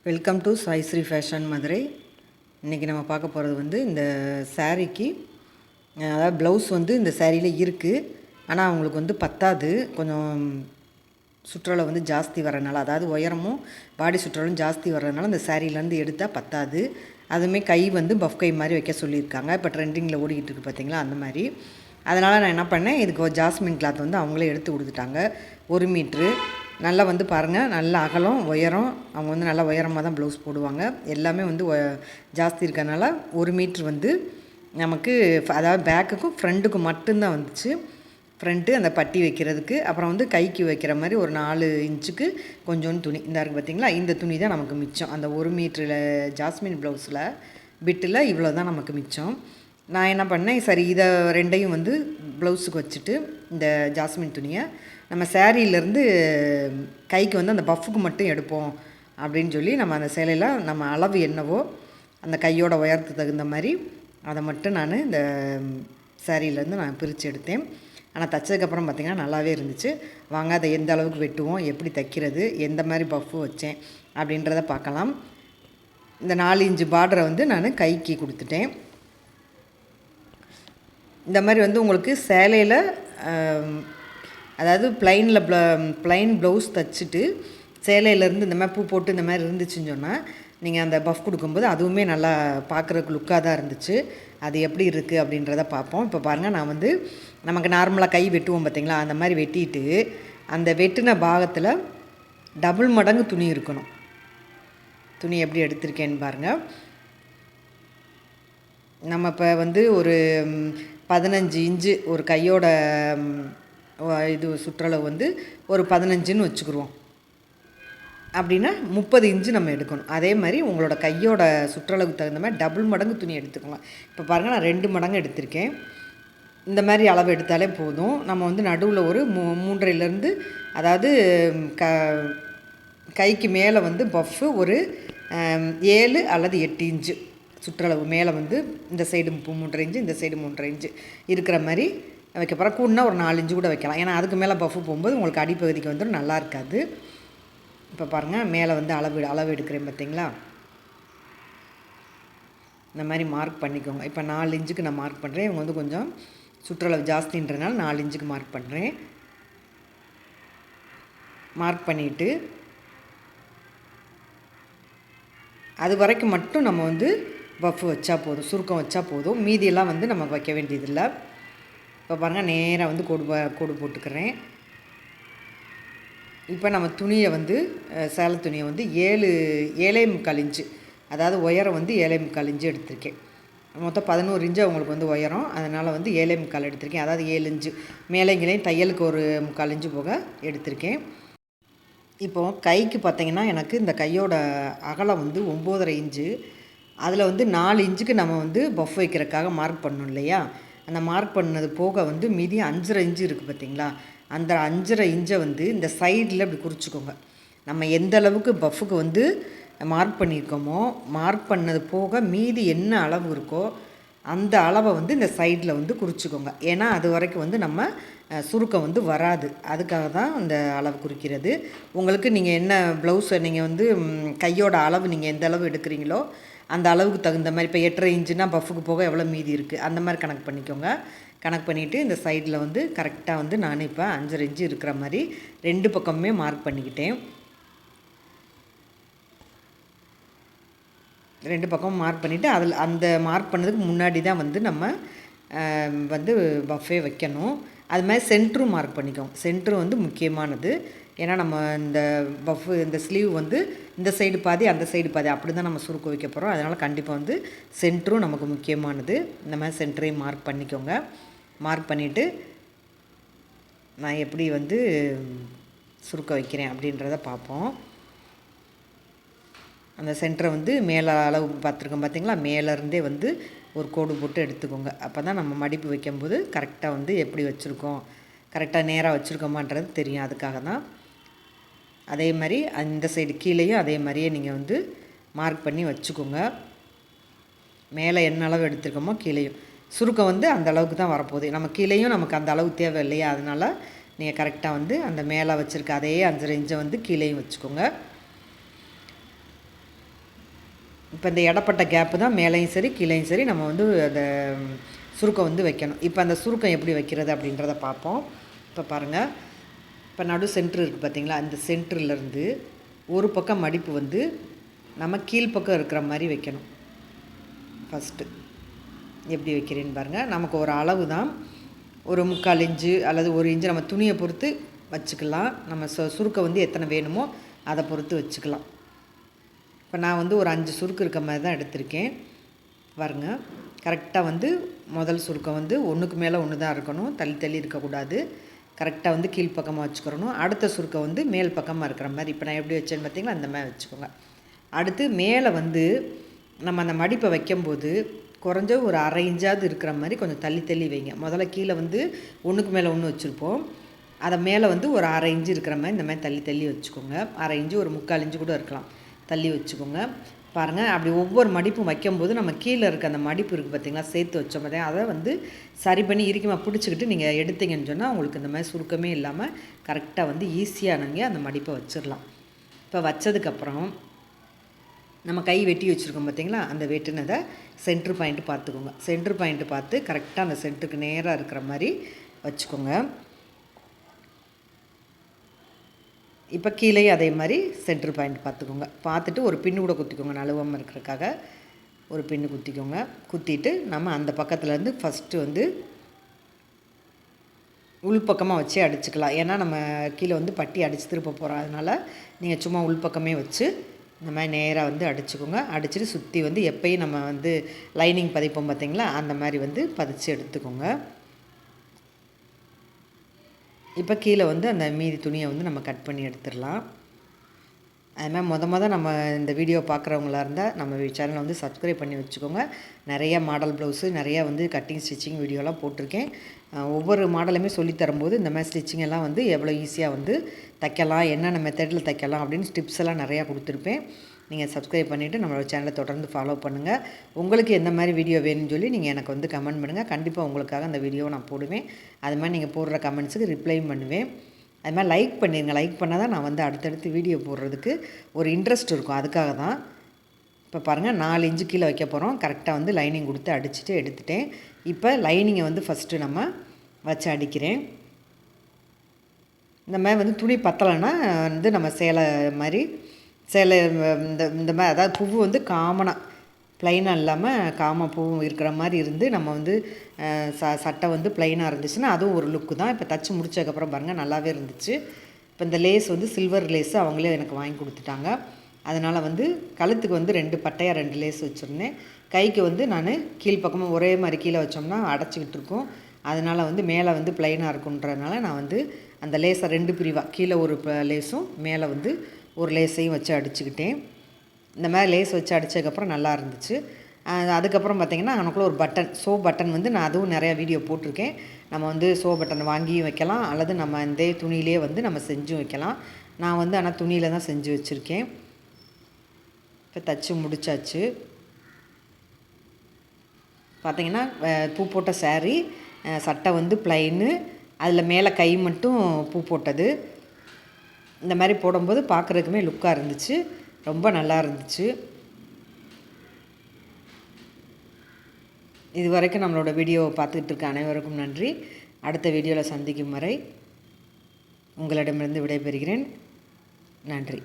Welcome to Saisri fashion Madurai. இன்றைக்கி நம்ம பார்க்க போகிறது வந்து இந்த சாரீக்கு அதாவது ப்ளவுஸ் வந்து இந்த சாரியில் இருக்குது. ஆனால் அவங்களுக்கு வந்து பத்தாது. கொஞ்சம் சுற்றளவு வந்து ஜாஸ்தி வரனால, அதாவது உயரமும் பாடி சுற்றளவும் ஜாஸ்தி வர்றதுனால இந்த சாரியிலேருந்து எடுத்தால் பத்தாது. அதுவுமே கை வந்து பஃப் கை மாதிரி வைக்க சொல்லியிருக்காங்க. இப்போ ட்ரெண்டிங்கில் ஓடிக்கிட்டு இருக்குது பார்த்தீங்களா, அந்த மாதிரி. அதனால் நான் என்ன பண்ணேன், இதுக்கு ஒரு ஜாஸ்மின் கிளாத் வந்து அவங்களே எடுத்து கொடுத்துட்டாங்க. 1 மீட்ரு நல்லா வந்து பாருங்கள், நல்ல அகலம் உயரம். அவங்க வந்து நல்லா உயரமாக தான் ப்ளவுஸ் போடுவாங்க. எல்லாமே வந்து ஜாஸ்தி இருக்கிறதுனால 1 மீட்ரு வந்து நமக்கு, அதாவது பேக்குக்கும் ஃப்ரண்ட்டுக்கும் மட்டும்தான் வந்துச்சு. ஃப்ரண்ட்டு அந்த பட்டி வைக்கிறதுக்கு, அப்புறம் வந்து கைக்கு வைக்கிற மாதிரி ஒரு 4 இன்ச்சுக்கு கொஞ்சோண்டு துணி இந்த இருக்குது பார்த்திங்களா. இந்த துணி தான் நமக்கு மிச்சம். அந்த 1 மீட்டரில் ஜாஸ்மின் ப்ளவுஸில் பிட்டில் இவ்வளோ தான் நமக்கு மிச்சம். நான் என்ன பண்ணேன், சரி இதை ரெண்டையும் வந்து ப்ளவுஸுக்கு வச்சுட்டு இந்த ஜாஸ்மின் துணியை நம்ம சேரீலேருந்து கைக்கு வந்து அந்த பஃப்புக்கு மட்டும் எடுப்போம் அப்படின்னு சொல்லி, நம்ம அந்த சேலையில் நம்ம அளவு என்னவோ அந்த கையோட உயரத்துக்கு தகுந்த மாதிரி அதை மட்டும் நான் இந்த சேரீலேருந்து நான் பிரித்து எடுத்தேன். ஆனால் தைச்சதுக்கப்புறம் பார்த்திங்கன்னா நல்லாவே இருந்துச்சு. வாங்க அதை எந்த அளவுக்கு வெட்டுவோம், எப்படி தைக்கிறது, எந்த மாதிரி பஃப்பு வச்சேன் அப்படின்றத பார்க்கலாம். இந்த 4 இன்ச்சு பார்டரை வந்து நான் கைக்கு கொடுத்துட்டேன். இந்த மாதிரி வந்து உங்களுக்கு சேலையில் அதாவது ப்ளைன் ப்ளவுஸ் தைச்சிட்டு சேலையிலேருந்து இந்த மாதிரி பூ போட்டு இந்த மாதிரி இருந்துச்சுன்னு சொன்னால், நீங்கள் அந்த பஃப் கொடுக்கும்போது அதுவுமே நல்லா பார்க்குறதுக்கு லுக்காக தான் இருந்துச்சு. அது எப்படி இருக்குது அப்படின்றத பார்ப்போம். இப்போ பாருங்கள், நான் வந்து நமக்கு நார்மலாக கை வெட்டுவோம் பார்த்திங்களா, அந்த மாதிரி வெட்டிட்டு அந்த வெட்டின பாகத்தில் டபுள் மடங்கு துணி இருக்கணும். துணி எப்படி எடுத்திருக்கேன்னு பாருங்கள். நம்ம இப்போ வந்து ஒரு 15 இன்ச்சு ஒரு கையோட இது சுற்றளவு வந்து ஒரு 15ன்னு வச்சுக்கிடுவோம். அப்படின்னா 30 இன்ச்சு நம்ம எடுக்கணும். அதே மாதிரி உங்களோட கையோட சுற்றளவுக்கு தகுந்த மாதிரி டபுள் மடங்கு துணி எடுத்துக்கலாம். இப்போ பாருங்கள், நான் 2 மடங்கு எடுத்திருக்கேன். இந்த மாதிரி அளவு எடுத்தாலே போதும். நம்ம வந்து நடுவில் ஒரு 3.5லேருந்து, அதாவது கைக்கு மேலே வந்து பஃப்பு ஒரு 7 அல்லது 8 இன்ச்சு சுற்றளவு மேலே வந்து இந்த சைடு 3.5 இன்ச்சு, இந்த சைடு 3.5 இன்ச்சு இருக்கிற மாதிரி வைக்க போகிறோம். கூடனா ஒரு 4 இன்ச்சு கூட வைக்கலாம். ஏன்னா அதுக்கு மேலே பஃப்பு போகும்போது உங்களுக்கு அடிப்பகுதிக்கு வந்துடும், நல்லா இருக்காது. இப்போ பாருங்கள், மேலே வந்து அளவு எடுக்கிறேன் பார்த்திங்களா. இந்த மாதிரி மார்க் பண்ணிக்கோங்க. இப்போ 4 இன்ச்சுக்கு நான் மார்க் பண்ணுறேன். இவங்க வந்து கொஞ்சம் சுற்றளவு ஜாஸ்தின்றனால 4 இன்ச்சுக்கு மார்க் பண்ணுறேன். மார்க் பண்ணிவிட்டு அது வரைக்கும் மட்டும் நம்ம வந்து பஃப்பு வச்சா போதும், சுருக்கம் வச்சா போதும். மீதியெல்லாம் வந்து நம்ம வைக்க வேண்டியதில்லை. இப்போ பாருங்கள், நேராக வந்து கோடு போட்டுக்கிறேன். இப்போ நம்ம துணியை வந்து சேலை துணியை வந்து 7.25 இன்ச்சு, அதாவது உயரம் வந்து 7.25 இன்ச்சு எடுத்திருக்கேன். மொத்தம் 11 இன்ச்சு அவங்களுக்கு வந்து உயரம், அதனால் வந்து 7.25 எடுத்திருக்கேன். அதாவது 7 இன்ச்சு மேலேங்களையும் தையலுக்கு ஒரு 3/4 இன்ச்சு போக எடுத்திருக்கேன். இப்போது கைக்கு பார்த்திங்கன்னா எனக்கு இந்த கையோட அகலம் வந்து 9.5 இன்ச்சு. அதில் வந்து 4 இன்ச்சுக்கு நம்ம வந்து பஃப் வைக்கிறதுக்காக மார்க் பண்ணணும் இல்லையா. அந்த மார்க் பண்ணது போக வந்து மீதி 5.5 இன்ச்சு இருக்குது பார்த்திங்களா. அந்த 5.5 இன்ச்சை வந்து இந்த சைடில் இப்படி குறிச்சிக்கோங்க. நம்ம எந்த அளவுக்கு பஃப்புக்கு வந்து மார்க் பண்ணியிருக்கோமோ, மார்க் பண்ணது போக மீதி என்ன அளவு இருக்கோ அந்த அளவை வந்து இந்த சைடில் வந்து குறிச்சிக்கோங்க. ஏன்னா அது வரைக்கும் வந்து நம்ம சுருக்கம் வந்து வராது. அதுக்காக தான் அந்த அளவு குறிக்கிறது. உங்களுக்கு நீங்கள் என்ன ப்ளவுஸை நீங்கள் வந்து கையோட அளவு நீங்கள் எந்த அளவு எடுக்கிறீங்களோ அந்த அளவுக்கு தகுந்த மாதிரி, இப்போ 8.5 இன்ச்சுனா பஃப்புக்கு போக எவ்வளோ மீதி இருக்குது அந்த மாதிரி கணக்கு பண்ணிக்கோங்க. கணக்கு பண்ணிவிட்டு இந்த சைடில் வந்து கரெக்டாக வந்து நான் இப்போ 5.5 இன்ச்சு இருக்கிற மாதிரி 2 பக்கமுமே மார்க் பண்ணிக்கிட்டேன். 2 பக்கமும் மார்க் பண்ணிவிட்டு அதில் அந்த மார்க் பண்ணதுக்கு முன்னாடி தான் வந்து நம்ம வந்து பஃபே வைக்கணும். அது மாதிரி சென்ட்ரும் மார்க் பண்ணிக்கோங்க. சென்ட்ரு வந்து முக்கியமானது. ஏன்னா நம்ம இந்த பஃப்பு இந்த ஸ்லீவ் வந்து இந்த சைடு பாதி அந்த சைடு பாதி அப்படி தான் நம்ம சுருக்க வைக்க போகிறோம். அதனால் கண்டிப்பாக வந்து சென்ட்ரும் நமக்கு முக்கியமானது. இந்த மாதிரி சென்டரையும் மார்க் பண்ணிக்கோங்க. மார்க் பண்ணிவிட்டு நான் எப்படி வந்து சுருக்க வைக்கிறேன் அப்படின்றத பார்ப்போம். அந்த சென்டரை வந்து மேலே அளவு பார்த்துருக்கோம் பார்த்திங்களா, மேலேருந்தே வந்து ஒரு கோடு போட்டு எடுத்துக்கோங்க. அப்போ தான் நம்ம மடிப்பு வைக்கும்போது கரெக்டாக வந்து எப்படி வச்சுருக்கோம், கரெக்டாக நேராக வச்சுருக்கோமான்றது தெரியும். அதுக்காக தான். அதே மாதிரி அந்த சைடு கீழேயும் அதே மாதிரியே நீங்கள் வந்து மார்க் பண்ணி வச்சுக்கோங்க. மேலே என்ன அளவு எடுத்துருக்கோமோ கீழேயும் சுருக்கம் வந்து அந்த அளவுக்கு தான் வரப்போகுது. நம்ம கீழேயும் நமக்கு அந்த அளவு தேவை இல்லையா, அதனால் நீங்கள் கரெக்டாக வந்து அந்த மேலே வச்சுருக்க அதே 5.5 இன்ச்சை வந்து கீழேயும் வச்சுக்கோங்க. இப்போ இந்த இடப்பட்ட கேப்பு தான் மேலேயும் சரி கீழேயும் சரி நம்ம வந்து அந்த சுருக்கம் வந்து வைக்கணும். இப்போ அந்த சுருக்கம் எப்படி வைக்கிறது அப்படின்றத பார்ப்போம். இப்போ பாருங்கள், இப்போ நடு சென்ட்ரு இருக்குது பார்த்திங்களா, அந்த சென்ட்ருலேருந்து ஒரு பக்கம் மடிப்பு வந்து நம்ம கீழ்ப்பக்கம் இருக்கிற மாதிரி வைக்கணும். ஃபஸ்ட்டு எப்படி வைக்கிறேன்னு பாருங்கள். நமக்கு ஒரு அளவு தான், ஒரு 3/4 இன்ச்சு அல்லது 1 இன்ச்சு நம்ம துணியை பொறுத்து வச்சுக்கலாம். நம்ம சுருக்கம் வந்து எத்தனை வேணுமோ அதை பொறுத்து வச்சுக்கலாம். இப்போ நான் வந்து ஒரு 5 சுருக்கு இருக்க மாதிரி தான் எடுத்திருக்கேன். பாருங்கள், கரெக்டாக வந்து முதல் சுருக்கம் வந்து ஒன்றுக்கு மேலே ஒன்று தான் இருக்கணும், தள்ளி தள்ளி இருக்கக்கூடாது. கரெக்டாக வந்து கீழ்ப்பக்கமாக வச்சுக்கிறணும். அடுத்த சுருக்கம் வந்து மேல் பக்கமாக இருக்கிற மாதிரி, இப்போ நான் எப்படி வச்சேன்னு பார்த்தீங்களா அந்த மாதிரி வச்சுக்கோங்க. அடுத்து மேலே வந்து நம்ம அந்த மடிப்பை வைக்கும்போது குறைஞ்ச ஒரு 1/2 இன்ச்சாவது இருக்கிற மாதிரி கொஞ்சம் தள்ளி தள்ளி வைங்க. முதல்ல கீழே வந்து ஒன்றுக்கு மேலே ஒன்று வச்சுருப்போம், அதை மேலே வந்து ஒரு 1/2 இன்ச்சு இருக்கிற மாதிரி இந்த மாதிரி தள்ளி தள்ளி வச்சுக்கோங்க. 1/2 இன்ச்சு, ஒரு 3/4 இன்ச்சு கூட இருக்கலாம், தள்ளி வச்சுக்கோங்க. பாருங்கள், அப்படி ஒவ்வொரு மடிப்பும் வைக்கும்போது நம்ம கீழே இருக்க அந்த மடிப்பு இருக்குது பார்த்திங்களா, சேர்த்து வச்ச மாதிரி அதை வந்து சரி பண்ணி இறுக்கமாக பிடிச்சிக்கிட்டு நீங்கள் எடுத்தீங்கன்னு சொன்னால் உங்களுக்கு இந்த மாதிரி சுருக்கமே இல்லாமல் கரெக்டாக வந்து ஈஸியாக நீங்கள் அந்த மடிப்பை வச்சிடலாம். இப்போ வச்சதுக்கப்புறம் நம்ம கை வெட்டி வச்சுருக்கோம் பார்த்திங்களா, அந்த வெட்டினதை சென்ட்ரு பாயிண்ட்டு பார்த்துக்கோங்க. சென்ட்ரு பாயிண்ட்டு பார்த்து கரெக்டாக அந்த சென்டருக்கு நேராக இருக்கிற மாதிரி வச்சுக்கோங்க. இப்போ கீழே அதே மாதிரி சென்ட்ரு பாயிண்ட் பார்த்துக்கோங்க. பார்த்துட்டு ஒரு பின்னு கூட குத்திக்கோங்க, நழுவாமல் இருக்கிறதுக்காக ஒரு பின்னு குத்திக்கோங்க. குத்திட்டு நம்ம அந்த பக்கத்துலேருந்து ஃபஸ்ட்டு வந்து உள்பக்கமாக வச்சே அடிச்சுக்கலாம். ஏன்னா நம்ம கீழே வந்து பட்டி அடித்து திருப்ப போகிறோம், அதனால் நீங்கள் சும்மா உள்பக்கமே வச்சு இந்த மாதிரி நேராக வந்து அடிச்சுக்கோங்க. அடிச்சுட்டு சுற்றி வந்து எப்பயும் நம்ம வந்து லைனிங் பதிப்போம் பார்த்திங்களா, அந்த மாதிரி வந்து பதிச்சு எடுத்துக்கோங்க. இப்போ கீழே வந்து அந்த மீதி துணியை வந்து நம்ம கட் பண்ணி எடுத்துடலாம். அதுமாதிரி மொதல் நம்ம இந்த வீடியோ பார்க்குறவங்களா இருந்தால் நம்ம சேனலை வந்து சப்ஸ்கிரைப் பண்ணி வச்சுக்கோங்க. நிறைய மாடல் ப்ளவுஸு, நிறையா வந்து கட்டிங் ஸ்டிச்சிங் வீடியோலாம் போட்டிருக்கேன். ஒவ்வொரு மாடலுமே சொல்லித்தரும்போது இந்த மாதிரி ஸ்டிச்சிங் எல்லாம் வந்து எவ்வளோ ஈஸியாக வந்து தைக்கலாம், என்னென்ன மெத்தடில் தைக்கலாம் அப்படின்னு டிப்ஸ் எல்லாம் நிறையா கொடுத்துருப்பேன். நீங்கள் சப்ஸ்கிரைப் பண்ணிவிட்டு நம்மளோட சேனலை தொடர்ந்து ஃபாலோ பண்ணுங்கள். உங்களுக்கு எந்த மாதிரி வீடியோ வேணும்னு சொல்லி நீங்கள் எனக்கு வந்து கமெண்ட் பண்ணுங்கள். கண்டிப்பாக உங்களுக்காக அந்த வீடியோவை நான் போடுவேன். அது மாதிரி நீங்கள் போடுற கமெண்ட்ஸுக்கு ரிப்ளையும் பண்ணுவேன். அது மாதிரி லைக் பண்ணிடுங்க. லைக் பண்ணால் தான் நான் வந்து அடுத்தடுத்து வீடியோ போடுறதுக்கு ஒரு இன்ட்ரெஸ்ட் இருக்கும், அதுக்காக தான். இப்போ பாருங்கள், 4 இன்ச்சு கீழே வைக்க போகிறோம். கரெக்டாக வந்து லைனிங் கொடுத்து அடிச்சுட்டு எடுத்துட்டேன். இப்போ லைனிங்கை வந்து ஃபஸ்ட்டு நம்ம வச்சு அடிக்கிறேன். இந்த மாதிரி வந்து துணி பத்தலைன்னா வந்து நம்ம சேலை மாதிரி இந்த மாதிரி, அதாவது பூவு வந்து காமனாக ப்ளைனாக இல்லாமல் காம பூ இருக்கிற மாதிரி இருந்து நம்ம வந்து சட்டை வந்து ப்ளைனாக இருந்துச்சுன்னா அதுவும் ஒரு லுக்கு தான். இப்போ தச்சு முடிச்சதுக்கப்புறம் பாருங்கள், நல்லாவே இருந்துச்சு. இப்போ இந்த லேஸ் வந்து சில்வர் லேஸு அவங்களே எனக்கு வாங்கி கொடுத்துட்டாங்க. அதனால் வந்து கழுத்துக்கு வந்து 2 பட்டையாக 2 லேஸ் வச்சுருந்தேன். கைக்கு வந்து நான் கீழ்ப்பக்கமாக ஒரே மாதிரி கீழே வச்சோம்னா அடைச்சிக்கிட்டு இருக்கும், அதனால் வந்து மேலே வந்து ப்ளைனாக இருக்குன்றதுனால நான் வந்து அந்த லேஸை 2 பிரிவாக கீழே ஒரு லேஸும் மேலே வந்து ஒரு லேஸையும் வச்சு அடிச்சுக்கிட்டேன். இந்த மாதிரி லேஸ் வச்சு அடித்ததுக்கப்புறம் நல்லா இருந்துச்சு. அதுக்கப்புறம் பார்த்திங்கன்னா எனக்குள்ள ஒரு பட்டன், பட்டன் வந்து நான் அதுவும் நிறையா வீடியோ போட்டிருக்கேன். நம்ம வந்து பட்டன் வாங்கியும் வைக்கலாம், அல்லது நம்ம இந்த துணியிலே வந்து நம்ம செஞ்சும் வைக்கலாம். நான் வந்து ஆனால் துணியில் தான் செஞ்சு வச்சுருக்கேன். இப்போ தச்சு முடிச்சாச்சு. பார்த்திங்கன்னா பூ போட்ட சாரீ, சட்டை வந்து ப்ளைனு, அதில் மேலே கை மட்டும் பூ போட்டது. இந்த மாதிரி போடும்போது பார்க்குறதுக்குமே லுக்காக இருந்துச்சு, ரொம்ப நல்லா இருந்துச்சு. இது வரைக்கும் நம்மளோட வீடியோவை பார்த்துக்கிட்டு இருக்க அனைவருக்கும் நன்றி. அடுத்த வீடியோவில் சந்திக்கும் வரை உங்களிடமிருந்து விடைபெறுகிறேன். நன்றி.